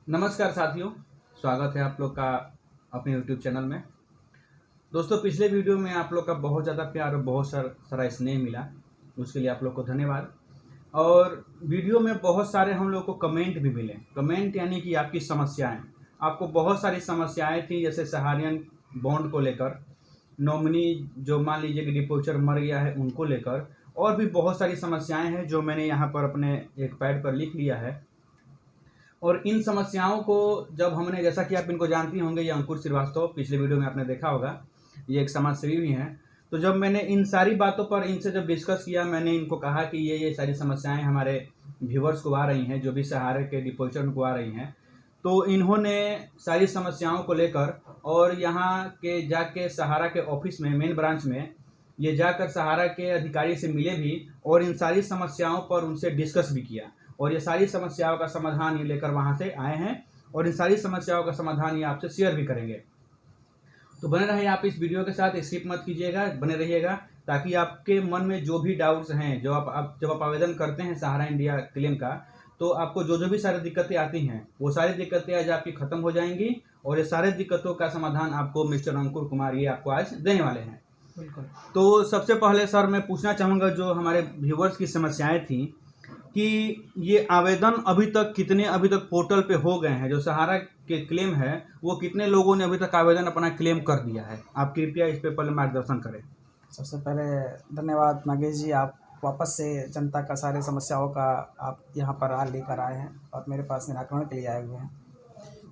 नमस्कार साथियों, स्वागत है आप लोग का अपने YouTube चैनल में। दोस्तों, पिछले वीडियो में आप लोग का बहुत ज़्यादा प्यार और बहुत सारा स्नेह मिला, उसके लिए आप लोग को धन्यवाद। और वीडियो में बहुत सारे हम लोग को कमेंट भी मिले। कमेंट यानी कि आपकी समस्याएं, आपको बहुत सारी समस्याएं थी, जैसे सहारियन बॉन्ड को लेकर, नॉमिनी जो मान लीजिए कि डिपोज़िटर मर गया है उनको लेकर, और भी बहुत सारी समस्याएं हैं जो मैंने यहाँ पर अपने एक पैड पर लिख लिया है। और इन समस्याओं को जब हमने, जैसा कि आप इनको जानती होंगे, ये अंकुर श्रीवास्तव, पिछले वीडियो में आपने देखा होगा, ये एक समाज सेवी भी हैं। तो जब मैंने इन सारी बातों पर इनसे जब डिस्कस किया, मैंने इनको कहा कि ये सारी समस्याएं हमारे व्यूवर्स को आ रही हैं, जो भी सहारे के डिपोजिटर को आ रही हैं। तो इन्होंने सारी समस्याओं को लेकर और यहाँ के जाके सहारा के ऑफिस में, मेन ब्रांच में, ये जाकर सहारा के अधिकारी से मिले भी और इन सारी समस्याओं पर उनसे डिस्कस भी किया। और ये सारी समस्याओं का समाधान ये लेकर वहाँ से आए हैं और इन सारी समस्याओं का समाधान ये आपसे शेयर भी करेंगे। तो बने रहिए आप इस वीडियो के साथ, स्किप मत कीजिएगा, बने रहिएगा, ताकि आपके मन में जो भी डाउट्स हैं, जब आप आवेदन करते हैं सहारा इंडिया क्लेम का, तो आपको जो भी सारी दिक्कतें आती हैं, वो सारी दिक्कतें आज आपकी ख़त्म हो जाएंगी। और ये सारे दिक्कतों का समाधान आपको मिस्टर अंकुर कुमार ये आपको आज देने वाले हैं। बिल्कुल। तो सबसे पहले सर मैं पूछना चाहूँगा, जो हमारे व्यूवर्स की समस्याएं थी, कि ये आवेदन अभी तक पोर्टल पे हो गए हैं, जो सहारा के क्लेम है, वो कितने लोगों ने अभी तक आवेदन अपना क्लेम कर दिया है? आप कृपया इस पे पहले मार्गदर्शन करें। सबसे पहले धन्यवाद नागेश जी, आप वापस से जनता का सारे समस्याओं का आप यहाँ पर लेकर आए हैं और मेरे पास निराकरण के लिए आए हुए हैं।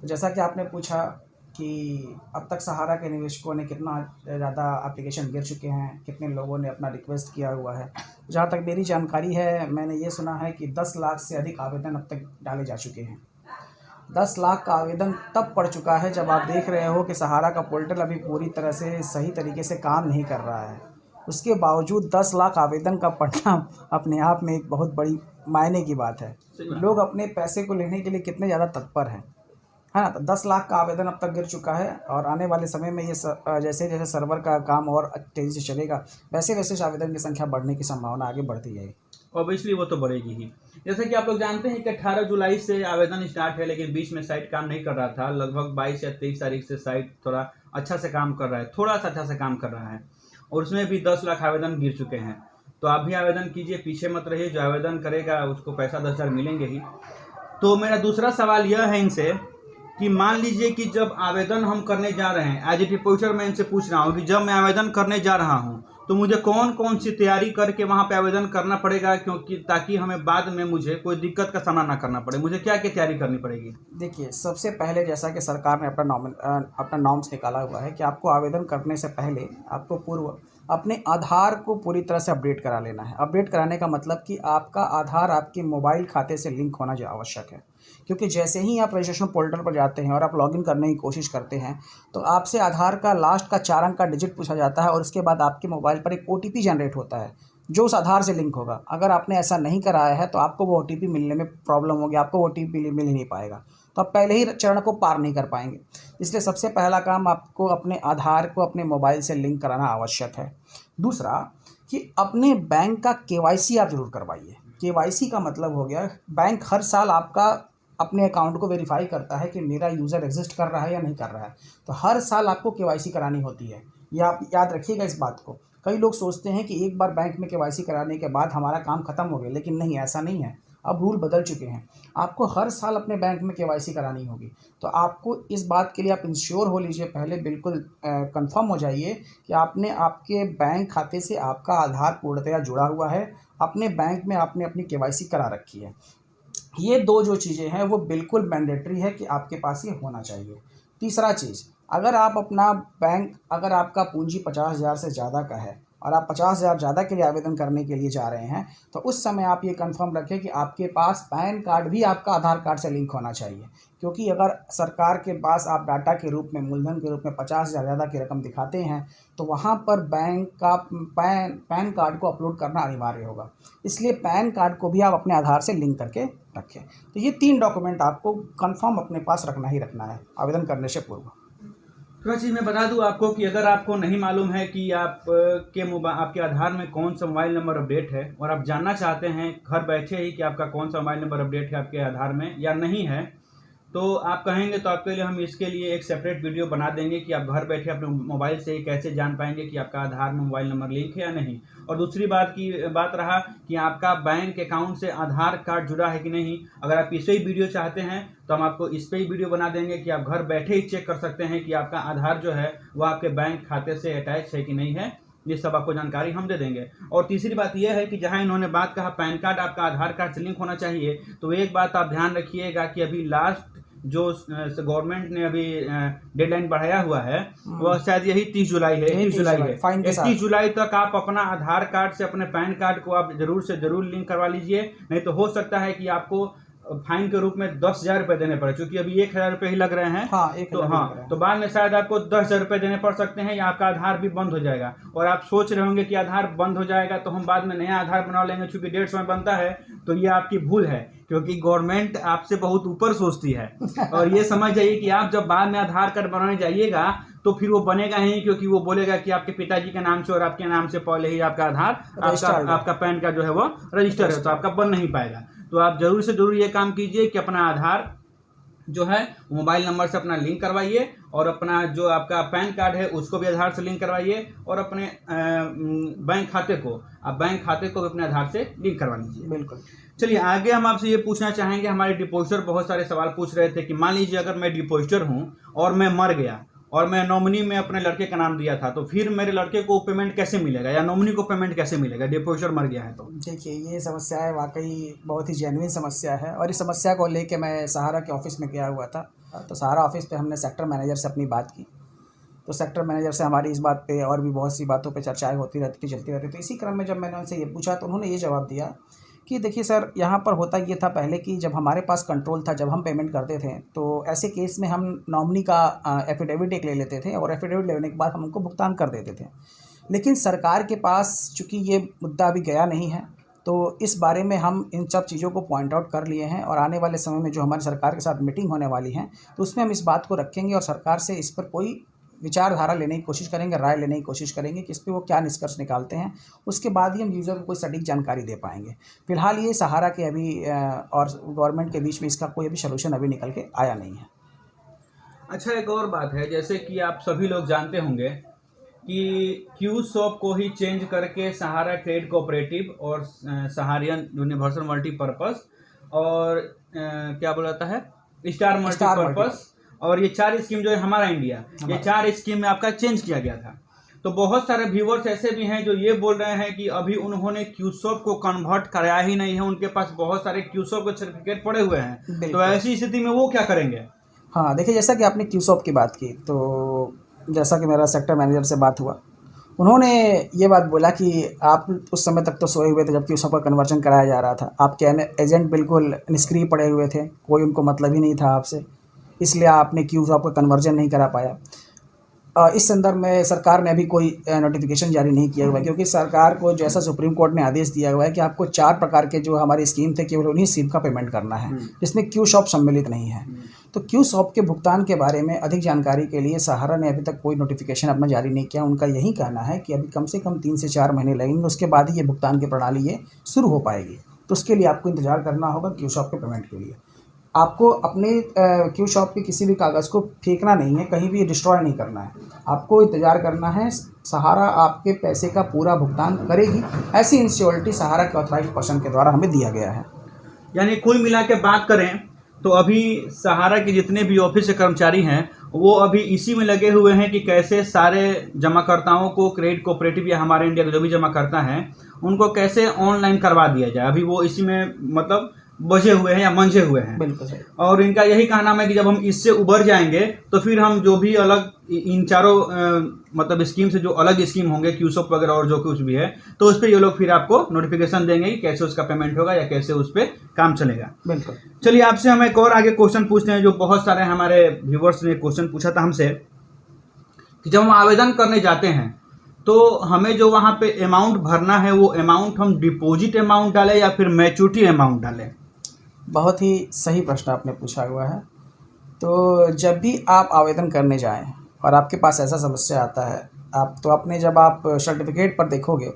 तो जैसा कि आपने पूछा कि अब तक सहारा के निवेशकों ने कितना ज़्यादा एप्लीकेशन गिर चुके हैं, कितने लोगों ने अपना रिक्वेस्ट किया हुआ है। जहाँ तक मेरी जानकारी है, मैंने ये सुना है कि 10 लाख से अधिक आवेदन अब तक डाले जा चुके हैं। 10 लाख का आवेदन तब पड़ चुका है जब आप देख रहे हो कि सहारा का पोर्टल अभी पूरी तरह से सही तरीके से काम नहीं कर रहा है। उसके बावजूद 10 लाख आवेदन का पड़ना अपने आप में एक बहुत बड़ी मायने की बात है। लोग अपने पैसे को लेने के लिए कितने ज़्यादा तत्पर हैं, है ना। तो 10 लाख का आवेदन अब तक गिर चुका है और आने वाले समय में ये जैसे जैसे सर्वर का काम और तेज़ी से चलेगा, वैसे वैसे आवेदन की संख्या बढ़ने की संभावना आगे बढ़ती जाएगी। ऑब्वियसली वो तो बढ़ेगी ही। जैसे कि आप लोग जानते हैं कि 18 जुलाई से आवेदन स्टार्ट है, लेकिन बीच में साइट काम नहीं कर रहा था। लगभग 22 या 23 तारीख से साइट थोड़ा अच्छा से काम कर रहा है, थोड़ा सा अच्छा से काम कर रहा है, और उसमें भी 10 लाख आवेदन गिर चुके हैं। तो आप भी आवेदन कीजिए, पीछे मत रहिए। जो आवेदन करेगा उसको पैसा 10,000 मिलेंगे ही। तो मेरा दूसरा सवाल यह है इनसे कि मान लीजिए कि जब आवेदन हम करने जा रहे हैं, एज ए डिपोजिटर मैं इनसे पूछ रहा हूँ कि जब मैं आवेदन करने जा रहा हूँ तो मुझे कौन कौन सी तैयारी करके वहाँ पे आवेदन करना पड़ेगा, क्योंकि ताकि हमें बाद में मुझे कोई दिक्कत का सामना ना करना पड़े। मुझे क्या क्या तैयारी करनी पड़ेगी? देखिए, सबसे पहले जैसा कि सरकार ने अपना नॉर्म्स निकाला हुआ है कि आपको आवेदन करने से पहले आपको पूर्व अपने आधार को पूरी तरह से अपडेट करा लेना है। अपडेट कराने का मतलब कि आपका आधार आपके मोबाइल खाते से लिंक होना जो आवश्यक है, क्योंकि जैसे ही आप रजिस्ट्रेशन पोर्टल पर जाते हैं और आप लॉगिन करने की कोशिश करते हैं तो आपसे आधार का लास्ट का 4 अंक का डिजिट पूछा जाता है और उसके बाद आपके मोबाइल पर एक OTP जनरेट होता है जो उस आधार से लिंक होगा। अगर आपने ऐसा नहीं कराया है तो आपको वो OTP मिलने में प्रॉब्लम होगी, आपको OTP मिल ही नहीं पाएगा, तो आप पहले ही चरण को पार नहीं कर पाएंगे। इसलिए सबसे पहला काम आपको अपने आधार को अपने मोबाइल से लिंक कराना आवश्यक है। दूसरा कि अपने बैंक का KYC आप ज़रूर करवाइए। KYC का मतलब हो गया, बैंक हर साल आपका अपने अकाउंट को वेरीफाई करता है कि मेरा यूज़र एग्जिस्ट कर रहा है या नहीं कर रहा है, तो हर साल आपको KYC करानी होती है। ये आप याद रखिएगा इस बात को। कई लोग सोचते हैं कि एक बार बैंक में KYC कराने के बाद हमारा काम ख़त्म हो गया, लेकिन नहीं, ऐसा नहीं है। अब रूल बदल चुके हैं, आपको हर साल अपने बैंक में KYC करानी होगी। तो आपको इस बात के लिए आप इंश्योर हो लीजिए, पहले बिल्कुल कंफर्म हो जाइए कि आपने आपके बैंक खाते से आपका आधार पूर्णतया जुड़ा हुआ है, अपने बैंक में आपने अपनी KYC करा रखी है। ये 2 जो चीज़ें हैं वो बिल्कुल मैंडेटरी है कि आपके पास ये होना चाहिए। तीसरा चीज़, अगर आपका पूंजी 50,000 से ज़्यादा का है और आप 50,000 ज़्यादा के लिए आवेदन करने के लिए जा रहे हैं, तो उस समय आप ये कंफर्म रखें कि आपके पास पैन कार्ड भी आपका आधार कार्ड से लिंक होना चाहिए। क्योंकि अगर सरकार के पास आप डाटा के रूप में, मूलधन के रूप में 50,000 ज़्यादा की रकम दिखाते हैं, तो वहाँ पर बैंक का पैन कार्ड को अपलोड करना अनिवार्य होगा। इसलिए पैन कार्ड को भी आप अपने आधार से लिंक करके रखें। तो ये 3 डॉक्यूमेंट आपको कंफर्म अपने पास रखना ही रखना है आवेदन करने से पूर्व। थोड़ा चीज़ मैं बता दूं आपको कि अगर आपको नहीं मालूम है कि आपके आधार में कौन सा मोबाइल नंबर अपडेट है, और आप जानना चाहते हैं घर बैठे ही कि आपका कौन सा मोबाइल नंबर अपडेट है आपके आधार में या नहीं है, तो आप कहेंगे तो आपके लिए हम इसके लिए एक सेपरेट वीडियो बना देंगे कि आप घर बैठे अपने मोबाइल से कैसे जान पाएंगे कि आपका आधार में मोबाइल नंबर लिंक है या नहीं। और दूसरी बात रहा कि आपका बैंक अकाउंट से आधार कार्ड जुड़ा है कि नहीं। अगर आप इस पे ही वीडियो चाहते हैं तो हम आपको इस पे ही वीडियो बना देंगे कि आप घर बैठे ही चेक कर सकते हैं कि आपका आधार जो है वो आपके बैंक खाते से अटैच है कि नहीं है। ये सब आपको जानकारी हम दे देंगे। और तीसरी बात यह है कि जहां इन्होंने बात कहा पैन कार्ड आपका आधार कार्ड से लिंक होना चाहिए, तो एक बात आप ध्यान रखिएगा कि अभी लास्ट जो गवर्नमेंट ने अभी डेडलाइन बढ़ाया हुआ है वह शायद यही 30 जुलाई है। 31 जुलाई तक आप अपना आधार कार्ड से अपने पैन कार्ड को आप जरूर से जरूर लिंक करवा लीजिए, नहीं तो हो सकता है कि आपको फाइन के रूप में 10,000 रुपए देने पड़े, क्योंकि अभी 1,000 रुपए ही लग रहे हैं। तो बाद में शायद आपको 10,000 रुपए देने पड़ सकते हैं या आपका आधार भी बंद हो जाएगा। और आप सोच रहे होंगे कि आधार बंद हो जाएगा तो हम बाद में नया आधार बना लेंगे चूंकि 1.5 में बनता है, तो ये आपकी भूल है, क्योंकि गवर्नमेंट आपसे बहुत ऊपर सोचती है। और ये समझ जाइए कि आप जब बाद में आधार कार्ड बनाने जाइएगा तो फिर वो बनेगा ही, क्योंकि वो बोलेगा कि आपके पिताजी के नाम से और आपके नाम से पहले ही आपका आधार आपका पैन कार्ड जो है वो रजिस्टर है, तो आपका बन नहीं पाएगा। तो आप जरूर से जरूर ये काम कीजिए कि अपना आधार जो है मोबाइल नंबर से अपना लिंक करवाइए और अपना जो आपका पैन कार्ड है उसको भी आधार से लिंक करवाइए और अपने बैंक खाते को भी अपने आधार से लिंक करवा लीजिए। बिल्कुल। चलिए आगे हम आपसे ये पूछना चाहेंगे, हमारे डिपोजिटर बहुत सारे सवाल पूछ रहे थे कि मान लीजिए अगर मैं डिपोजिटर हूँ और मैं मर गया और मैं नॉमिनी में अपने लड़के का नाम दिया था, तो फिर मेरे लड़के को पेमेंट कैसे मिलेगा या नॉमिनी को पेमेंट कैसे मिलेगा, डिपोजिटर मर गया है तो? देखिए ये समस्या है, वाकई बहुत ही जेन्युइन समस्या है। और इस समस्या को लेके मैं सहारा के ऑफिस में गया हुआ था, तो सहारा ऑफिस पे हमने सेक्टर मैनेजर से अपनी बात की। तो सेक्टर मैनेजर से हमारी इस बात पे और भी बहुत सी बातों पे चर्चाएं होती रहती थी, चलती रहती। तो इसी क्रम में जब मैंने उनसे ये पूछा तो उन्होंने ये जवाब दिया कि देखिए सर, यहाँ पर होता ये था पहले कि जब हमारे पास कंट्रोल था, जब हम पेमेंट करते थे, तो ऐसे केस में हम नॉमिनी का एफिडेविट एक ले लेते थे और एफिडेविट लेने के बाद हम उनको भुगतान कर देते थे। लेकिन सरकार के पास चूँकि ये मुद्दा अभी गया नहीं है, तो इस बारे में हम इन सब चीज़ों को पॉइंट आउट कर लिए हैं और आने वाले समय में जो हमारी सरकार के साथ मीटिंग होने वाली है तो उसमें हम इस बात को रखेंगे और सरकार से इस पर कोई विचारधारा लेने की कोशिश करेंगे, राय लेने की कोशिश करेंगे कि इस पर वो क्या निष्कर्ष निकालते हैं। उसके बाद ही हम यूज़र को कोई सटीक जानकारी दे पाएंगे। फिलहाल ये सहारा के अभी और गवर्नमेंट के बीच में इसका कोई अभी सलूशन अभी निकल के आया नहीं है। अच्छा, एक और बात है, जैसे कि आप सभी लोग जानते होंगे कि क्यूसॉप को ही चेंज करके सहारा क्रेडिट कोऑपरेटिव और सहारियन यूनिवर्सल मल्टीपर्पस और क्या बोला जाता है स्टार मल्टीपर्पस और ये 4 स्कीम जो है हमारा इंडिया, ये 4 स्कीम में आपका चेंज किया गया था। तो बहुत सारे व्यूवर्स ऐसे भी हैं जो ये बोल रहे हैं कि अभी उन्होंने क्यूसॉप को कन्वर्ट कराया ही नहीं है, उनके पास बहुत सारे क्यूसॉप के सर्टिफिकेट पड़े हुए हैं, तो ऐसी स्थिति में वो क्या करेंगे? हाँ देखिए, जैसा कि आपने क्यूसॉप की बात की, तो जैसा कि मेरा सेक्टर मैनेजर से बात हुआ, उन्होंने ये बात बोला कि आप उस समय तक तो सोए हुए थे जब क्यूसॉप का कन्वर्जन कराया जा रहा था। आपके एजेंट बिल्कुल निष्क्रिय पड़े हुए थे, कोई उनको मतलब ही नहीं था आपसे, इसलिए आपने क्यूसॉप का कन्वर्जन नहीं करा पाया। इस संदर्भ में सरकार ने अभी कोई नोटिफिकेशन जारी नहीं किया हुआ है, क्योंकि सरकार को जैसा सुप्रीम कोर्ट ने आदेश दिया हुआ है कि आपको 4 प्रकार के जो हमारी स्कीम थे केवल उन्हीं स्कीम का पेमेंट करना है, जिसमें क्यूसॉप सम्मिलित नहीं है। तो क्यूसॉप के भुगतान के बारे में अधिक जानकारी के लिए सहारा ने अभी तक कोई नोटिफिकेशन अपना जारी नहीं किया। उनका यही कहना है कि अभी कम से कम 3 से 4 महीने लगेंगे, उसके बाद ही ये भुगतान की प्रणाली ये शुरू हो पाएगी। तो उसके लिए आपको इंतजार करना होगा क्यूसॉप के पेमेंट के लिए। आपको अपने क्यूसॉप के किसी भी कागज़ को फेंकना नहीं है, कहीं भी डिस्ट्रॉय नहीं करना है, आपको इंतज़ार करना है। सहारा आपके पैसे का पूरा भुगतान करेगी, ऐसी इंश्योरिटी सहारा के ऑथराइज्ड पर्सन के द्वारा हमें दिया गया है। यानी कुल मिला के बात करें तो अभी सहारा के जितने भी ऑफिस के कर्मचारी हैं वो अभी इसी में लगे हुए हैं कि कैसे सारे जमाकर्ताओं को क्रेडिट कोऑपरेटिव या हमारे इंडिया के जो भी जमा करता है उनको कैसे ऑनलाइन करवा दिया जाए। अभी वो इसी में मतलब बजे हुए हैं या मंझे हुए हैं। बिल्कुल सही। और इनका यही कहना है कि जब हम इससे उबर जाएंगे तो फिर हम जो भी अलग इन चारों मतलब स्कीम से जो अलग स्कीम होंगे क्यूसॉप वगैरह और जो कुछ भी है, तो उस पर ये लोग फिर आपको नोटिफिकेशन देंगे कि कैसे उसका पेमेंट होगा या कैसे उस पर काम चलेगा। बिल्कुल। चलिए आपसे हम एक और आगे क्वेश्चन पूछते हैं, जो बहुत सारे हमारे व्यूवर्स ने क्वेश्चन पूछा था हमसे कि जब हम आवेदन करने जाते हैं तो हमें जो वहाँ पे अमाउंट भरना है वो अमाउंट हम डिपॉजिट अमाउंट डालें या फिर मैच्योरिटी अमाउंट डालें? बहुत ही सही प्रश्न आपने पूछा हुआ है। तो जब भी आप आवेदन करने जाएं और आपके पास ऐसा समस्या आता है, जब आप सर्टिफिकेट पर देखोगे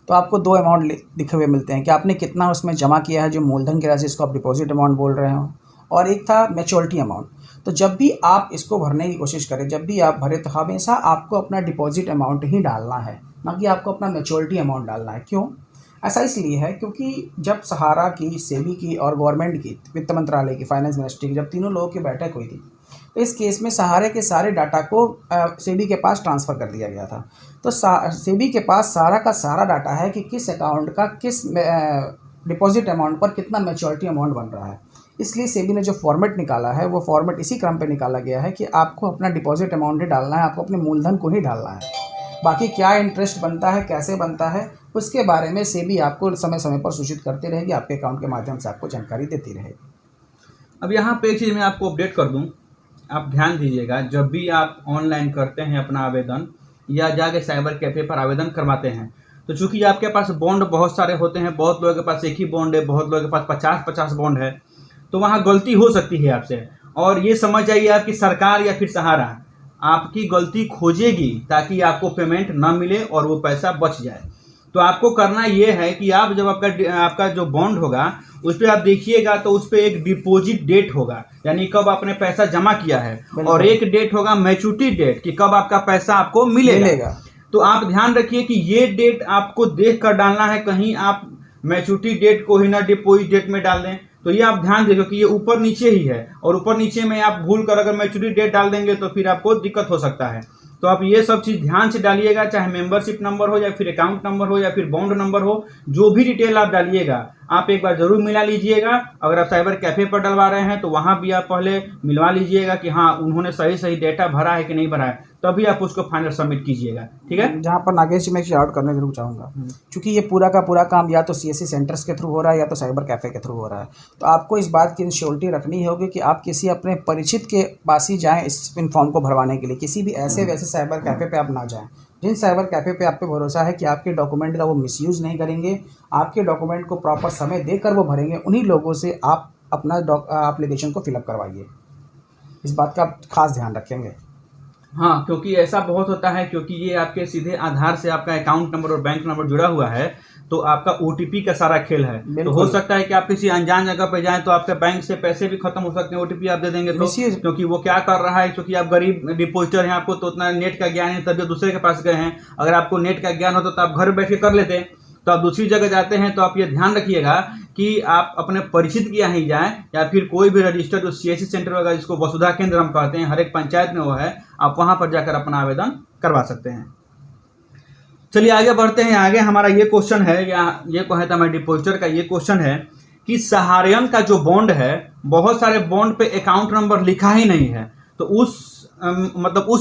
तो आपको 2 अमाउंट लिखे हुए मिलते हैं कि आपने कितना उसमें जमा किया है, जो मूलधन की राशि इसको आप डिपॉजिट अमाउंट बोल रहे हो, और एक था मैच्योरिटी अमाउंट। तो जब भी आप इसको भरने की कोशिश करें, जब भी आप भरें, तो हमेशा आपको अपना डिपॉजिट अमाउंट ही डालना है, ना कि आपको अपना मैच्योरिटी अमाउंट डालना है। क्यों? ऐसा इसलिए है क्योंकि जब सहारा की, सेबी की और गवर्नमेंट की, वित्त मंत्रालय की, फाइनेंस मिनिस्ट्री की, जब तीनों लोगों की बैठक हुई थी, तो इस केस में सहारे के सारे डाटा को सेबी के पास ट्रांसफ़र कर दिया गया था। तो सेबी के पास सारा का सारा डाटा है कि किस अकाउंट का किस डिपॉजिट अमाउंट पर कितना मैच्योरिटी अमाउंट बन रहा है। इसलिए सेबी ने जो फॉर्मेट निकाला है, वो फॉर्मेट इसी क्रम पे निकाला गया है कि आपको अपना डिपॉजिट अमाउंट ही डालना है, आपको अपने मूलधन को ही डालना है। बाकी क्या इंटरेस्ट बनता है, कैसे बनता है, उसके बारे में सेबी आपको समय समय पर सूचित करती रहेगी, आपके अकाउंट के माध्यम से आपको जानकारी देती रहेगी। अब यहाँ पे एक चीज़ मैं आपको अपडेट कर दूँ, आप ध्यान दीजिएगा, जब भी आप ऑनलाइन करते हैं अपना आवेदन या जाके साइबर कैफ़े पर आवेदन करवाते हैं, तो चूंकि आपके पास बॉन्ड बहुत सारे होते हैं, बहुत लोगों के पास एक ही बॉन्ड है, बहुत लोगों के पास 50-50 बॉन्ड है, तो वहाँ गलती हो सकती है आपसे। और ये समझ जाइए आप कि सरकार या फिर सहारा आपकी गलती खोजेगी ताकि आपको पेमेंट ना मिले और वो पैसा बच जाए। तो आपको करना ये है कि आप जब आपका जो बॉन्ड होगा उस पर आप देखिएगा, तो उस पर एक डिपॉजिट डेट होगा, यानी कब आपने पैसा जमा किया है, और एक डेट होगा मैच्योरिटी डेट कि कब आपका पैसा आपको मिलेगा। तो आप ध्यान रखिए कि ये डेट आपको देख कर डालना है, कहीं आप मैच्योरिटी डेट को ही ना डिपॉजिट डेट में डाल दें। तो ये आप ध्यान दीजिए कि ये ऊपर नीचे ही है, और ऊपर नीचे में आप भूल कर अगर मैच्योरिटी डेट डाल देंगे तो फिर आपको दिक्कत हो सकता है। तो आप ये सब चीज़ ध्यान से डालिएगा, चाहे मेंबरशिप नंबर हो या फिर अकाउंट नंबर हो या फिर बॉन्ड नंबर हो, जो भी डिटेल आप डालिएगा आप एक बार ज़रूर मिला लीजिएगा। अगर आप साइबर कैफ़े पर डलवा रहे हैं तो वहाँ भी आप पहले मिलवा लीजिएगा कि हाँ उन्होंने सही सही डेटा भरा है कि नहीं भरा है, तभी आप उसको फाइनल सबमिट कीजिएगा। ठीक है। जहाँ पर नागेश जी मैं एक आउट करने जरूर चाहूँगा, क्योंकि ये पूरा का पूरा काम या तो सीएससी सेंटर्स के थ्रू हो रहा है या तो साइबर कैफ़े के थ्रू हो रहा है, तो आपको इस बात की इंश्योरिटी रखनी होगी कि आप किसी अपने परिचित के पास ही जाएँ इन फॉर्म को भरवाने के लिए। किसी भी ऐसे वैसे साइबर कैफ़े पे आप ना जाएं, जिन साइबर कैफ़े पे आप पे भरोसा है कि आपके डॉक्यूमेंट का वो मिसयूज़ नहीं करेंगे, आपके डॉक्यूमेंट को प्रॉपर समय देकर वो भरेंगे, उन्हीं लोगों से आप अपना एप्लीकेशन को फिलअप करवाइए। इस बात का खास ध्यान रखेंगे। हाँ, क्योंकि ऐसा बहुत होता है, क्योंकि ये आपके सीधे आधार से आपका अकाउंट नंबर और बैंक नंबर जुड़ा हुआ है, तो आपका OTP का सारा खेल है। तो हो सकता है कि आप किसी अनजान जगह पे जाएं तो आपके बैंक से पैसे भी खत्म हो सकते हैं, OTP आप दे देंगे तो, क्योंकि वो क्या कर रहा है, क्योंकि आप गरीब डिपॉजिटर हैं, आपको तो उतना नेट का ज्ञान है, तभी दूसरे के पास गए हैं। अगर आपको नेट का ज्ञान होता तो आप घर बैठ के कर लेते। तो आप दूसरी जगह जाते हैं तो आप ये ध्यान रखिएगा कि आप अपने परिचित के यहाँ ही जाएं, या फिर कोई भी रजिस्टर्ड CSC सेंटर वगैरह जिसको वसुधा केंद्र हम कहते हैं, हर एक पंचायत में वो है, आप वहाँ पर जाकर अपना आवेदन करवा सकते हैं। चलिए आगे बढ़ते हैं। आगे हमारा ये क्वेश्चन है, या ये कहे तो हमारे डिपॉजिटर का ये क्वेश्चन है कि सहारियन का जो बॉन्ड है, बहुत सारे बॉन्ड पे अकाउंट नंबर लिखा ही नहीं है, तो उस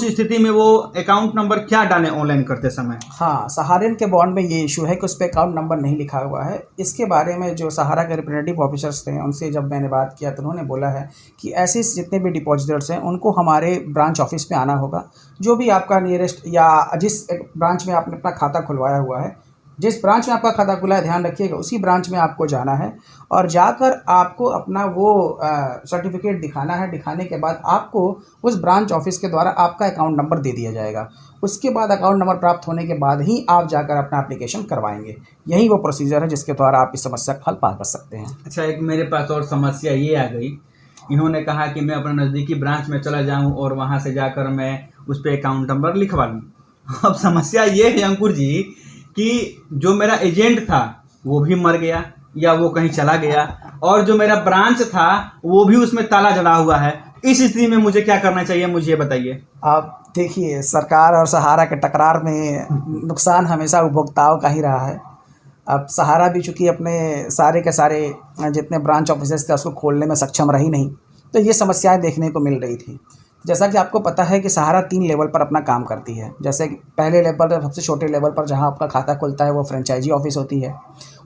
स्थिति में वो अकाउंट नंबर क्या डालें ऑनलाइन करते समय? हाँ, सहारियन के बॉन्ड में ये इशू है कि उस पर अकाउंट नंबर नहीं लिखा हुआ है। इसके बारे में जो सहारा के रिप्रेजेंटेटिव ऑफिसर्स थे, उनसे जब मैंने बात किया तो उन्होंने बोला है कि ऐसे जितने भी डिपॉजिटर्स हैं उनको हमारे ब्रांच ऑफिस में आना होगा। जो भी आपका नियरेस्ट या जिस ब्रांच में आपने अपना खाता खुलवाया हुआ है, जिस ब्रांच में आपका खाता खुला है, ध्यान रखिएगा उसी ब्रांच में आपको जाना है, और जाकर आपको अपना वो सर्टिफिकेट दिखाना है। दिखाने के बाद आपको उस ब्रांच ऑफिस के द्वारा आपका अकाउंट नंबर दे दिया जाएगा। उसके बाद अकाउंट नंबर प्राप्त होने के बाद ही आप जाकर अपना एप्लीकेशन करवाएंगे। यही वो प्रोसीजर है जिसके द्वारा आप इस समस्या का हल पा कर सकते हैं। अच्छा, एक मेरे पास और समस्या ये आ गई, इन्होंने कहा कि मैं अपने नज़दीकी ब्रांच में चला जाऊँ और वहाँ से जाकर मैं उस पर अकाउंट नंबर लिखवा लूँ। अब समस्या ये है अंकुर जी कि जो मेरा एजेंट था वो भी मर गया या वो कहीं चला गया, और जो मेरा ब्रांच था वो भी उसमें ताला जड़ा हुआ है। इस स्थिति में मुझे क्या करना चाहिए, मुझे बताइए। आप देखिए, सरकार और सहारा के टकरार में नुकसान हमेशा उपभोक्ताओं का ही रहा है। अब सहारा भी चूँकि अपने सारे के सारे जितने ब्रांच ऑफिसर्स थे उसको खोलने में सक्षम रही नहीं, तो ये समस्याएं देखने को मिल रही थी। जैसा कि आपको पता है कि सहारा 3 लेवल पर अपना काम करती है। जैसे कि पहले लेवल पर, सबसे छोटे लेवल पर जहां आपका खाता खुलता है वो फ्रेंचाइजी ऑफिस होती है।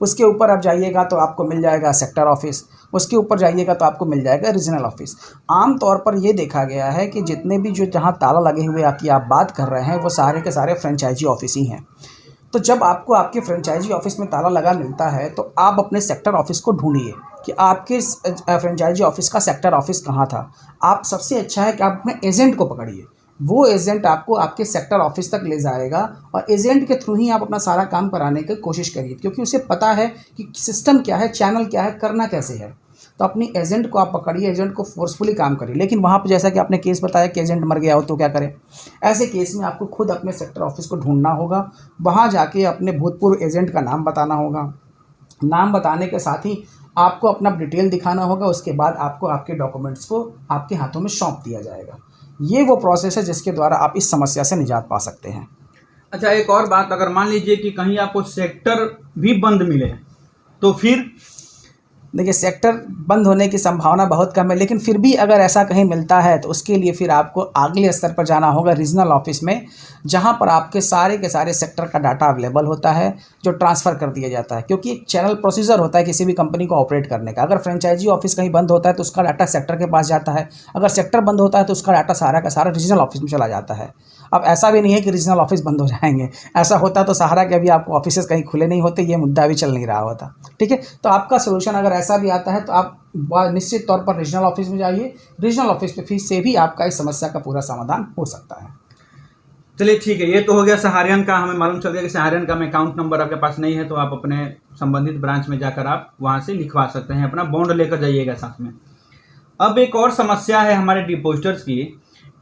उसके ऊपर आप जाइएगा तो आपको मिल जाएगा सेक्टर ऑफिस, उसके ऊपर जाइएगा तो आपको मिल जाएगा रीजनल ऑफिस। आम तौर पर ये देखा गया है कि जितने भी जो जहाँ ताला लगे हुए आपकी आप बात कर रहे हैं वो सारे के सारे फ्रेंचाइजी ऑफिस ही हैं। तो जब आपको आपके फ्रेंचाइजी ऑफिस में ताला लगा मिलता है तो आप अपने सेक्टर ऑफिस को ढूंढिए कि आपके फ्रेंचाइजी ऑफिस का सेक्टर ऑफिस कहाँ था। आप सबसे अच्छा है कि आप अपने एजेंट को पकड़िए, वो एजेंट आपको आपके सेक्टर ऑफिस तक ले जाएगा, और एजेंट के थ्रू ही आप अपना सारा काम कराने की कोशिश करिए, क्योंकि उसे पता है कि सिस्टम क्या है, चैनल क्या है, करना कैसे है। तो अपनी एजेंट को आप पकड़िए, एजेंट को फोर्सफुली काम करिए। लेकिन वहाँ पर जैसा कि आपने केस बताया कि एजेंट मर गया हो तो क्या करें, ऐसे केस में आपको खुद अपने सेक्टर ऑफिस को ढूंढना होगा, वहाँ जाके अपने भूतपूर्व एजेंट का नाम बताना होगा। नाम बताने के साथ ही आपको अपना डिटेल दिखाना होगा, उसके बाद आपको आपके डॉक्यूमेंट्स को आपके हाथों में सौंप दिया जाएगा। ये वो प्रोसेस है जिसके द्वारा आप इस समस्या से निजात पा सकते हैं। अच्छा, एक और बात, अगर मान लीजिए कि कहीं आपको सेक्टर भी बंद मिले तो फिर? देखिए, सेक्टर बंद होने की संभावना बहुत कम है, लेकिन फिर भी अगर ऐसा कहीं मिलता है तो उसके लिए फिर आपको अगले स्तर पर जाना होगा, रीजनल ऑफिस में, जहां पर आपके सारे के सारे सेक्टर का डाटा अवेलेबल होता है जो ट्रांसफ़र कर दिया जाता है। क्योंकि एक चैनल प्रोसीजर होता है किसी भी कंपनी को ऑपरेट करने का। अगर फ्रेंचाइजी ऑफिस कहीं बंद होता है तो उसका डाटा सेक्टर के पास जाता है, अगर सेक्टर बंद होता है तो उसका डाटा सारा का सारा रीजनल ऑफिस में चला जाता है। अब ऐसा भी नहीं है कि रीजनल ऑफिस बंद हो जाएंगे, ऐसा होता तो सहारा के अभी आपको ऑफिस कहीं खुले नहीं होते, ये मुद्दा भी चल नहीं रहा होता। ठीक है, तो आपका सोल्यूशन अगर ऐसा भी आता है तो आप निश्चित तौर पर रीजनल ऑफिस में जाइए, रीजनल ऑफिस पे फीस से भी आपका इस समस्या का पूरा समाधान हो सकता है। चलिए ठीक है, ये तो हो गया सहारियन का। हमें मालूम चल गया कि सहारियन का में अकाउंट नंबर आपके पास नहीं है तो आप अपने संबंधित ब्रांच में जाकर आप वहाँ से लिखवा सकते हैं, अपना बॉन्ड लेकर जाइएगा साथ में। अब एक और समस्या है हमारे डिपॉजिटर्स की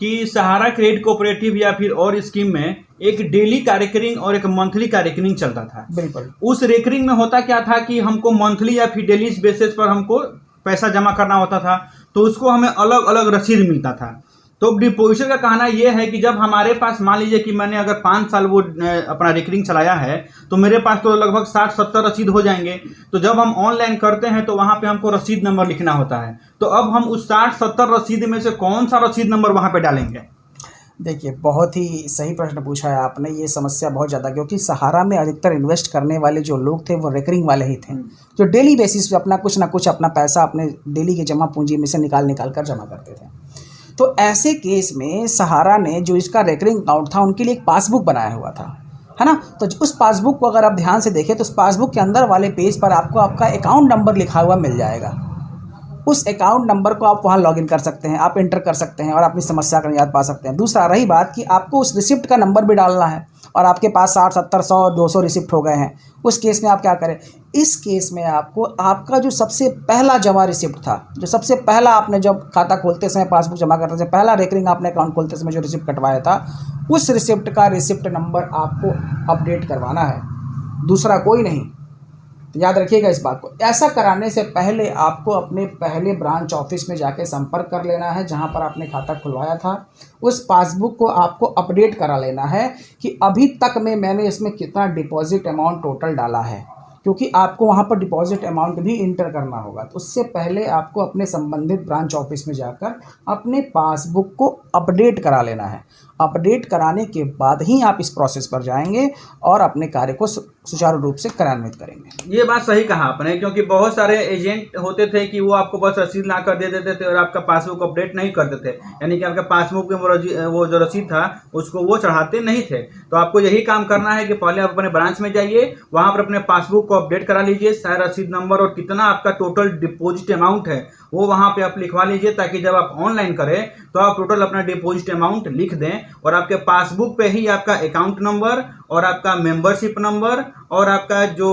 कि सहारा क्रेडिट कोऑपरेटिव या फिर और स्कीम में एक डेली का रेकरिंग और एक मंथली का रेकरिंग चलता था। बिल्कुल। उस रेकरिंग में होता क्या था कि हमको मंथली या फिर डेली बेसिस पर हमको पैसा जमा करना होता था, तो उसको हमें अलग अलग रसीद मिलता था। तो डिपॉजिटर का कहना यह है कि जब हमारे पास, मान लीजिए कि मैंने अगर 5 साल वो अपना रेकरिंग चलाया है तो मेरे पास तो लगभग 60-70 रसीद हो जाएंगे। तो जब हम ऑनलाइन करते हैं तो वहाँ पे हमको रसीद नंबर लिखना होता है। तो अब हम उस 60-70 रसीद में से कौन सा रसीद नंबर वहाँ पे डालेंगे? देखिए, बहुत ही सही प्रश्न पूछा है आपने। ये समस्या बहुत ज़्यादा, क्योंकि सहारा में अधिकतर इन्वेस्ट करने वाले जो लोग थे वो रेकरिंग वाले ही थे, जो डेली बेसिस पे अपना कुछ ना कुछ अपना पैसा अपने डेली की जमा पूंजी में से निकाल कर जमा करते थे। तो ऐसे केस में सहारा ने जो इसका रेकरिंग अकाउंट था उनके लिए एक पासबुक बनाया हुआ था, है ना। तो उस पासबुक को अगर आप ध्यान से देखें तो उस पासबुक के अंदर वाले पेज पर आपको आपका अकाउंट नंबर लिखा हुआ मिल जाएगा। उस अकाउंट नंबर को आप वहाँ लॉगिन कर सकते हैं, आप एंटर कर सकते हैं और अपनी समस्या का निजात पा सकते हैं। दूसरा, रही बात कि आपको उस रिसिप्ट का नंबर भी डालना है और आपके पास 60, 70, 100, 200 रिसिप्ट हो गए हैं, उस केस में आप क्या करें? इस केस में आपको आपका जो सबसे पहला जमा रिसिप्ट था, जो सबसे पहला आपने जब खाता खोलते समय, पासबुक जमा करते समय, पहला रेकरिंग आपने अकाउंट खोलते समय जो रिसिप्ट कटवाया था, उस रिसिप्ट का रिसिप्ट नंबर आपको अपडेट करवाना है, दूसरा कोई नहीं। तो याद रखिएगा इस बात को। ऐसा कराने से पहले आपको अपने पहले ब्रांच ऑफिस में जाके संपर्क कर लेना है जहां पर आपने खाता खुलवाया था। उस पासबुक को आपको अपडेट करा लेना है कि अभी तक में मैंने इसमें कितना डिपॉजिट अमाउंट टोटल डाला है, क्योंकि आपको वहां पर डिपॉजिट अमाउंट भी इंटर करना होगा। तो उससे पहले आपको अपने संबंधित ब्रांच ऑफिस में जाकर अपने पासबुक को अपडेट करा लेना है। अपडेट कराने के बाद ही आप इस प्रोसेस पर जाएंगे और अपने कार्य को सुचारू रूप से कार्यान्वित करेंगे। ये बात सही कहा आपने, क्योंकि बहुत सारे एजेंट होते थे कि वो आपको बस रसीद ला कर दे देते थे और आपका पासबुक अपडेट नहीं करते थे, यानी कि आपका पासबुक में वो जो रसीद था उसको वो चढ़ाते नहीं थे। तो आपको यही काम करना है कि पहले आप अपने ब्रांच में जाइए, वहाँ पर अपने पासबुक को अपडेट करा लीजिए, सारा रसीद नंबर और कितना आपका टोटल डिपॉजिट अमाउंट है वो वहाँ पे आप लिखवा लीजिए, ताकि जब आप ऑनलाइन करें तो आप टोटल अपना डिपॉजिट अमाउंट लिख दें और आपके पासबुक पे ही आपका अकाउंट नंबर और आपका मेंबरशिप नंबर और आपका जो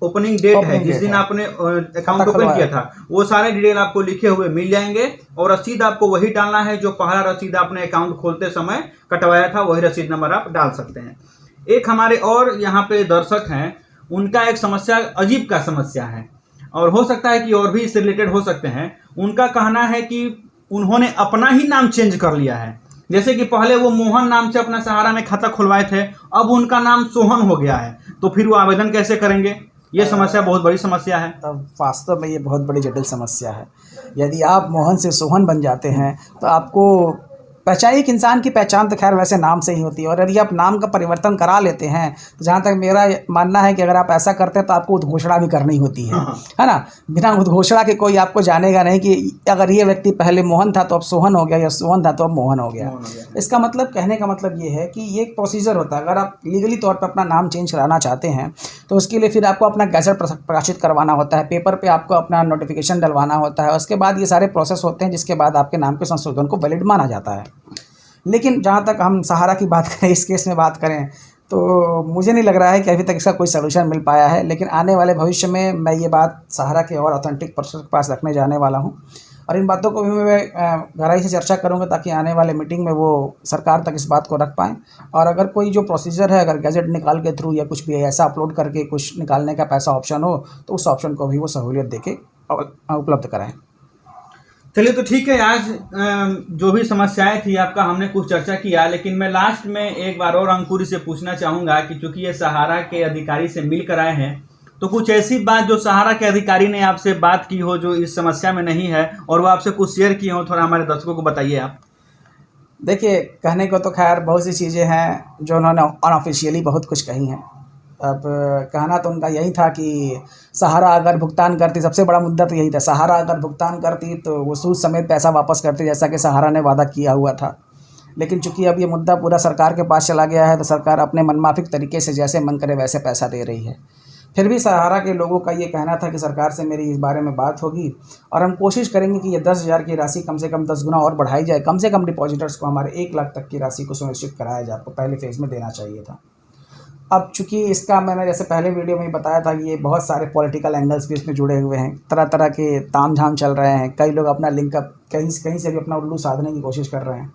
ओपनिंग डेट है, जिस दिन आपने अकाउंट ओपन किया था, वो सारे डिटेल आपको लिखे हुए मिल जाएंगे। और रसीद आपको वही डालना है जो पहला रसीद आपने अकाउंट खोलते समय कटवाया था, वही रसीद नंबर आप डाल सकते हैं। एक हमारे और यहाँ पे दर्शक हैं, उनका एक समस्या अजीब का समस्या है और हो सकता है कि और भी इससे रिलेटेड हो सकते हैं। उनका कहना है कि उन्होंने अपना ही नाम चेंज कर लिया है। जैसे कि पहले वो मोहन नाम से अपना सहारा में खाता खुलवाए थे, अब उनका नाम सोहन हो गया है, तो फिर वो आवेदन कैसे करेंगे? ये समस्या बहुत बड़ी समस्या है। वास्तव में ये बहुत बड़ी जटिल समस्या है। यदि आप मोहन से सोहन बन जाते हैं तो आपको पहचान, एक इंसान की पहचान तो खैर वैसे नाम से ही होती है, और यदि आप नाम का परिवर्तन करा लेते हैं तो जहाँ तक मेरा मानना है कि अगर आप ऐसा करते हैं तो आपको उद्घोषणा भी करनी होती है ना। बिना उद्घोषणा के कोई आपको जानेगा नहीं कि अगर ये व्यक्ति पहले मोहन था तो अब सोहन हो गया, या सोहन था तो अब मोहन हो गया। इसका मतलब, कहने का मतलब ये है कि ये एक प्रोसीजर होता है। अगर आप लीगली तौर पर अपना नाम चेंज कराना चाहते हैं तो उसके लिए फिर आपको अपना गैजेट प्रकाशित करवाना होता है, पेपर पर आपको अपना नोटिफिकेशन डलवाना होता है, उसके बाद ये सारे प्रोसेस होते हैं, जिसके बाद आपके नाम के संशोधन को वैलिड माना जाता है। लेकिन जहाँ तक हम सहारा की बात करें, इस केस में बात करें, तो मुझे नहीं लग रहा है कि अभी तक इसका कोई सलूशन मिल पाया है, लेकिन आने वाले भविष्य में मैं ये बात सहारा के और ऑथेंटिक पर्सन के पास रखने जाने वाला हूँ, और इन बातों को भी मैं गहराई से चर्चा करूँगा ताकि आने वाले मीटिंग में वो सरकार तक इस बात को रख पाएँ। और अगर कोई जो प्रोसीजर है, अगर गैजेट निकाल के थ्रू या कुछ भी ऐसा अपलोड करके कुछ निकालने का पैसा ऑप्शन हो, तो उस ऑप्शन को भी वो सहूलियत देके उपलब्ध कराएँ। चलिए तो ठीक है। आज जो भी समस्याएं थी आपका हमने कुछ चर्चा किया, लेकिन मैं लास्ट में एक बार और अंकुरी से पूछना चाहूँगा कि चूंकि ये सहारा के अधिकारी से मिल कर आए हैं, तो कुछ ऐसी बात जो सहारा के अधिकारी ने आपसे बात की हो जो इस समस्या में नहीं है और वो आपसे कुछ शेयर किए हो, थोड़ा हमारे दर्शकों को बताइए आप। देखिए, कहने को तो खैर बहुत सी चीज़ें हैं जो उन्होंने अनऑफिशियली बहुत कुछ कही हैं। अब कहना तो उनका यही था कि सहारा अगर भुगतान करती, सबसे बड़ा मुद्दा तो यही था, सहारा अगर भुगतान करती तो वो सूद समेत पैसा वापस करती, जैसा कि सहारा ने वादा किया हुआ था। लेकिन चूंकि अब ये मुद्दा पूरा सरकार के पास चला गया है, तो सरकार अपने मनमाफिक तरीके से जैसे मन करे वैसे पैसा दे रही है। फिर भी सहारा के लोगों का ये कहना था कि सरकार से मेरी इस बारे में बात होगी और हम कोशिश करेंगे कि ये 10,000 की राशि कम से कम 10 गुना और बढ़ाई जाए। कम से कम डिपॉजिटर्स को हमारे 1 लाख तक की राशि को सुनिश्चित कराया जाए, आपको पहले फेज़ में देना चाहिए था। अब चूंकि इसका मैंने जैसे पहले वीडियो में ही बताया था कि ये बहुत सारे पॉलिटिकल एंगल्स भी इसमें जुड़े हुए हैं, तरह तरह के ताम झाम चल रहे हैं। कई लोग अपना लिंकअप कहीं से भी अपना उल्लू साधने की कोशिश कर रहे हैं।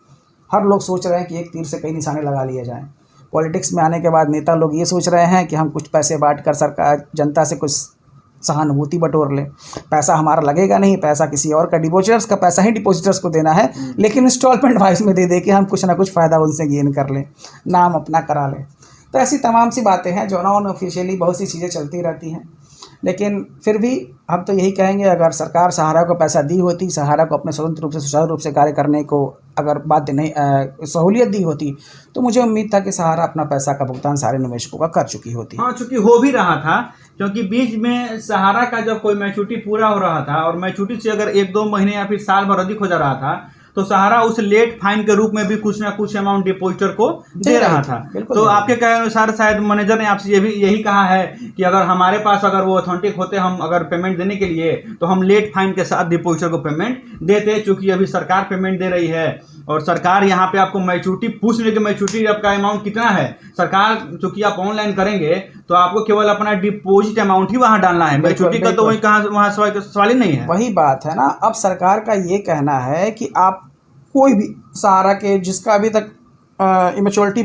हर लोग सोच रहे हैं कि एक तीर से कई निशाने लगा लिए जाएं। पॉलिटिक्स में आने के बाद नेता लोग ये सोच रहे हैं कि हम कुछ पैसे बांट कर सरकार जनता से कुछ सहानुभूति बटोर लें। पैसा हमारा लगेगा नहीं, पैसा किसी और का, डिपॉजिटर्स का पैसा ही डिपॉजिटर्स को देना है, लेकिन इंस्टॉलमेंट वाइज में दे के हम कुछ ना कुछ फ़ायदा उनसे गेन कर लें, नाम अपना करा लें। तो ऐसी तमाम सी बातें हैं जो नॉन ऑफिशियली बहुत सी चीज़ें चलती रहती हैं। लेकिन फिर भी हम तो यही कहेंगे, अगर सरकार सहारा को पैसा दी होती, सहारा को अपने स्वतंत्र रूप से सुचारू रूप से कार्य करने को अगर बाध्य नहीं सहूलियत दी होती, तो मुझे उम्मीद था कि सहारा अपना पैसा का भुगतान सारे निवेशकों का कर चुकी होती। हाँ, चूंकि हो भी रहा था, क्योंकि बीच में सहारा का जब कोई मैच्योरिटी पूरा हो रहा था और मैच्योरिटी से अगर 1-2 महीने या फिर साल भर अधिक हो जा रहा था, तो सहारा उस लेट फाइन के रूप में भी कुछ ना कुछ अमाउंट डिपॉजिटर को दे रहा था। तो आपके कहे अनुसार शायद मैनेजर ने आपसे यही कहा है कि अगर हमारे पास अगर वो ऑथेंटिक होते, हम अगर पेमेंट देने के लिए, तो हम लेट फाइन के साथ डिपॉजिटर को पेमेंट देते। चूंकि अभी सरकार पेमेंट दे रही है और सरकार यहाँ पे आपको मैच्योरिटी पूछ रही है कि मैच्योरिटी आपका अमाउंट कितना है। सरकार चूंकि आप ऑनलाइन करेंगे तो आपको केवल अपना डिपॉजिट अमाउंट ही वहाँ डालना है, मैच्योरिटी का तो वही कहाँ वहाँ सवाल ही नहीं है। वही बात है ना। अब सरकार का ये कहना है कि आप कोई भी सहारा के जिसका अभी तक मैच्योरिटी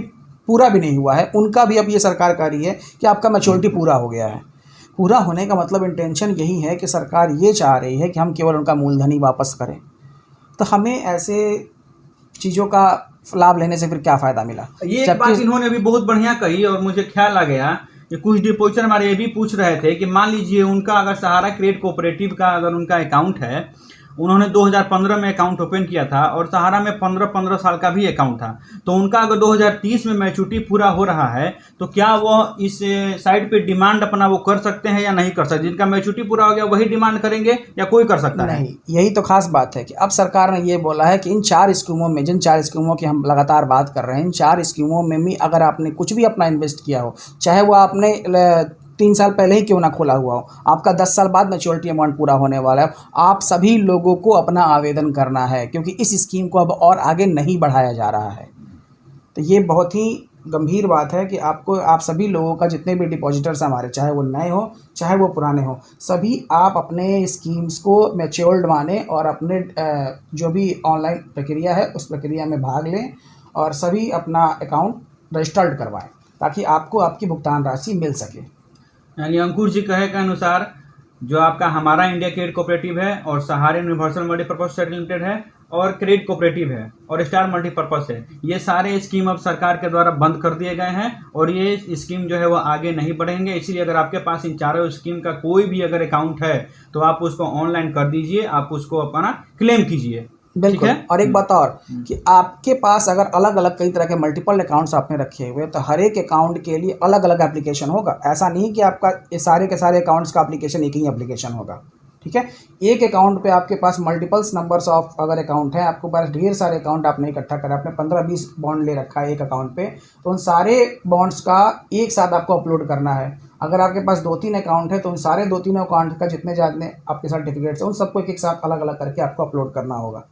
पूरा भी नहीं हुआ है, उनका भी अब ये सरकार कह रही है कि आपका मैच्योरिटी पूरा हो गया है। पूरा होने का मतलब इंटेंशन यही है कि सरकार ये चाह रही है कि हम केवल उनका मूलधन ही वापस करें। तो हमें ऐसे चीज़ों का लाभ लेने से फिर क्या फ़ायदा मिला? ये एक बात इन्होंने भी बहुत बढ़िया कही और मुझे ख्याल आ गया कि कुछ डिपॉजिटर हमारे ये भी पूछ रहे थे कि मान लीजिए उनका अगर सहारा क्रेडिट कोऑपरेटिव का अगर उनका अकाउंट है, उन्होंने 2015 में अकाउंट ओपन किया था और सहारा में 15 साल का भी अकाउंट था, तो उनका अगर 2030 में मैच्योरिटी पूरा हो रहा है, तो क्या वो इस साइड पे डिमांड अपना वो कर सकते हैं या नहीं कर सकते? जिनका मैच्योरिटी पूरा हो गया वही डिमांड करेंगे या कोई कर सकता है? नहीं, यही तो खास बात है कि अब सरकार ने ये बोला है कि इन 4 स्कीमों में, जिन 4 स्कीमों की हम लगातार बात कर रहे हैं, इन 4 स्कीमों में भी अगर आपने कुछ भी अपना इन्वेस्ट किया हो, चाहे वो आपने 3 साल पहले ही क्यों ना खोला हुआ हो, आपका 10 साल बाद मैच्योरिटी अमाउंट पूरा होने वाला है, आप सभी लोगों को अपना आवेदन करना है, क्योंकि इस स्कीम को अब और आगे नहीं बढ़ाया जा रहा है। तो ये बहुत ही गंभीर बात है कि आप सभी लोगों का, जितने भी डिपॉजिटर्स हमारे, चाहे वो नए हो चाहे वो पुराने हो, सभी आप अपने स्कीम्स को मैच्योर्ड माने और अपने जो भी ऑनलाइन प्रक्रिया है उस प्रक्रिया में भाग लें और सभी अपना अकाउंट रजिस्टर्ड करवाएं ताकि आपको आपकी भुगतान राशि मिल सके। यानी अंकुर जी कहे के अनुसार जो आपका हमारा इंडिया क्रेडिट कोऑपरेटिव है और सहारा यूनिवर्सल मल्टीपर्पज सोसाइटी लिमिटेड है और क्रेडिट कोऑपरेटिव है और स्टार मल्टीपर्पज है, ये सारे स्कीम अब सरकार के द्वारा बंद कर दिए गए हैं और ये स्कीम जो है वो आगे नहीं बढ़ेंगे। इसीलिए अगर आपके पास इन चारों स्कीम का कोई भी अगर अकाउंट है तो आप उसको ऑनलाइन कर दीजिए, आप उसको अपना क्लेम कीजिए। बिल्कुल। और एक बात और कि आपके पास अगर अलग अलग कई तरह के मल्टीपल अकाउंट्स आपने रखे हुए, तो हर एक अकाउंट के लिए अलग अलग एप्लीकेशन होगा। ऐसा नहीं कि आपका ये सारे के सारे अकाउंट्स का एप्लीकेशन एक ही एप्लीकेशन होगा, ठीक है। एक अकाउंट पे आपके पास मल्टीपल्स नंबर्स ऑफ अगर अकाउंट है, आपके पास ढेर सारे अकाउंट आपने इकट्ठा करा, आपने 15-20 बॉन्ड ले रखा है एक अकाउंट पे, तो उन सारे बॉन्ड्स का एक साथ आपको अपलोड करना है। अगर आपके पास 2-3 अकाउंट है तो उन सारे 2-3 अकाउंट का जितने ज़्यादा आपके सर्टिफिकेट्स हैं उन सबको एक साथ अलग अलग करके आपको अपलोड करना होगा।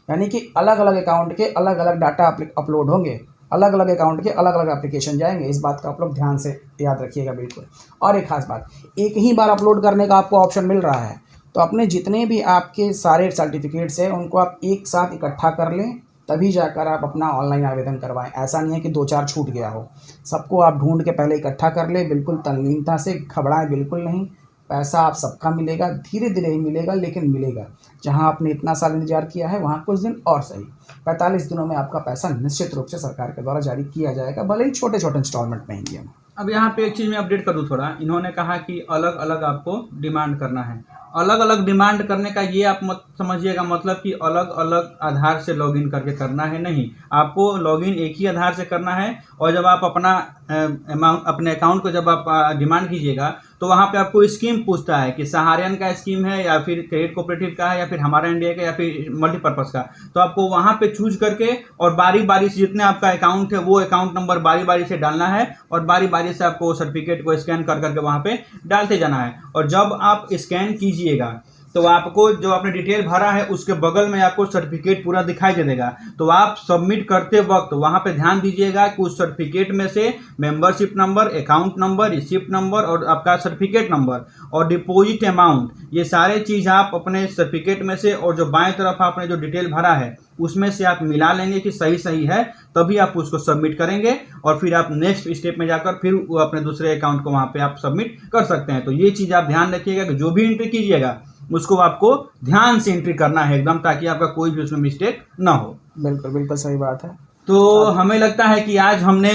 यानी कि अलग अलग अकाउंट के अलग अलग डाटा अपलोड होंगे अलग अलग अकाउंट के अलग अलग एप्लीकेशन जाएंगे। इस बात का आप लोग ध्यान से याद रखिएगा बिल्कुल। और एक खास बात, एक ही बार अपलोड करने का आपको ऑप्शन मिल रहा है, तो अपने जितने भी आपके सारे सर्टिफिकेट्स हैं उनको आप एक साथ इकट्ठा कर लें, तभी जाकर आप अपना ऑनलाइन आवेदन करवाएं। ऐसा नहीं है कि 2-4 छूट गया हो, सबको आप ढूंढ के पहले इकट्ठा कर लें। बिल्कुल तल्लीनता से, घबराएं बिल्कुल नहीं। पैसा आप सबका मिलेगा, धीरे धीरे ही मिलेगा, लेकिन मिलेगा। जहां आपने इतना साल इंतजार किया है वहां कुछ दिन और सही, 45 दिनों में आपका पैसा निश्चित रूप से सरकार के द्वारा जारी किया जाएगा, भले ही छोटे छोटे इंस्टॉलमेंट में ही। अब यहाँ पे एक चीज़ मैं अपडेट कर दूँ थोड़ा। इन्होंने कहा कि अलग अलग आपको डिमांड करना है। अलग अलग डिमांड करने का ये आप मत समझिएगा मतलब कि अलग अलग आधार से लॉगिन करके करना है, नहीं। आपको लॉगिन एक ही आधार से करना है। और जब आप अपना अमाउंट, अपने अकाउंट को जब आप डिमांड कीजिएगा तो वहाँ पे आपको स्कीम पूछता है कि सहारियन का स्कीम है या फिर क्रेडिट कोऑपरेटिव का है या फिर हमारा इंडिया का या फिर मल्टीपर्पज़ का। तो आपको वहाँ पे चूज करके और बारी बारी से जितने आपका अकाउंट है वो अकाउंट नंबर बारी बारी से डालना है और बारी बारी से आपको सर्टिफिकेट को स्कैन कर करके वहाँ पे डालते जाना है। और जब आप स्कैन कीजिएगा तो आपको जो आपने डिटेल भरा है उसके बगल में आपको सर्टिफिकेट पूरा दिखाई दे देगा। तो आप सबमिट करते वक्त वहाँ पे ध्यान दीजिएगा कि उस सर्टिफिकेट में से membership number, account number, receipt number और आपका सर्टिफिकेट नंबर और डिपॉजिट अमाउंट, ये सारे चीज़ आप अपने सर्टिफिकेट में से और जो बाएं तरफ आपने जो डिटेल भरा है उसमें से आप मिला लेंगे कि सही सही है, तभी आप उसको सबमिट करेंगे और फिर आप नेक्स्ट स्टेप में जाकर फिर अपने दूसरे अकाउंट को वहाँ पे आप सबमिट कर सकते हैं। तो ये चीज़ आप ध्यान रखिएगा कि जो भी एंट्री कीजिएगा उसको आपको ध्यान से एंट्री करना है एकदम, ताकि आपका कोई भी उसमें मिस्टेक ना हो। बिल्कुल बिल्कुल सही बात है। तो हमें लगता है कि आज हमने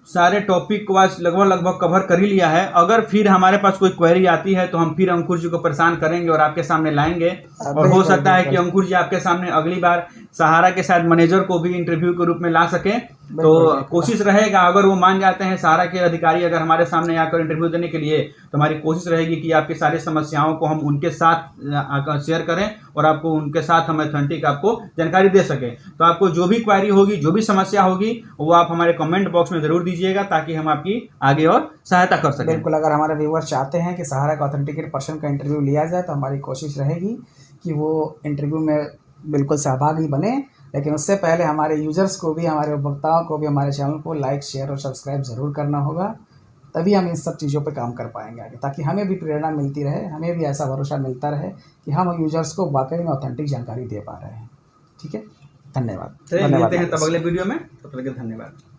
सारे टॉपिक को आज लगभग कवर कर ही लिया है। अगर फिर हमारे पास कोई क्वेरी आती है तो हम फिर अंकुर जी को परेशान करेंगे और आपके सामने लाएंगे। और हो सकता है कि अंकुर जी आपके सामने अगली बार सहारा के साथ मैनेजर को भी इंटरव्यू के रूप में ला सकें। तो कोशिश रहेगा, अगर वो मान जाते हैं सहारा के अधिकारी अगर हमारे सामने आकर इंटरव्यू देने के लिए, तो हमारी कोशिश रहेगी कि आपकी सारी समस्याओं को हम उनके साथ शेयर करें और आपको उनके साथ हम ऑथेंटिक आपको जानकारी दे सकें। तो आपको जो भी क्वेरी होगी, जो भी समस्या होगी, वो आप हमारे कमेंट बॉक्स में ज़रूर दीजिएगा ताकि हम आपकी आगे और सहायता कर सकें। बिल्कुल, अगर हमारे व्यूअर्स चाहते हैं कि सहारा का ऑथेंटिकेट पर्सन का इंटरव्यू लिया जाए तो हमारी कोशिश रहेगी कि वो इंटरव्यू में बिल्कुल सहभागी बने। लेकिन उससे पहले हमारे यूजर्स को भी, हमारे उपभोक्ताओं को भी हमारे चैनल को लाइक, शेयर और सब्सक्राइब ज़रूर करना होगा, तभी हम इन सब चीज़ों पे काम कर पाएंगे आगे, ताकि हमें भी प्रेरणा मिलती रहे, हमें भी ऐसा भरोसा मिलता रहे कि हम यूजर्स को वाकई में ऑथेंटिक जानकारी दे पा रहे हैं। ठीक है, धन्यवाद। मिलते हैं तब अगले वीडियो में, तब तक के लिए धन्यवाद।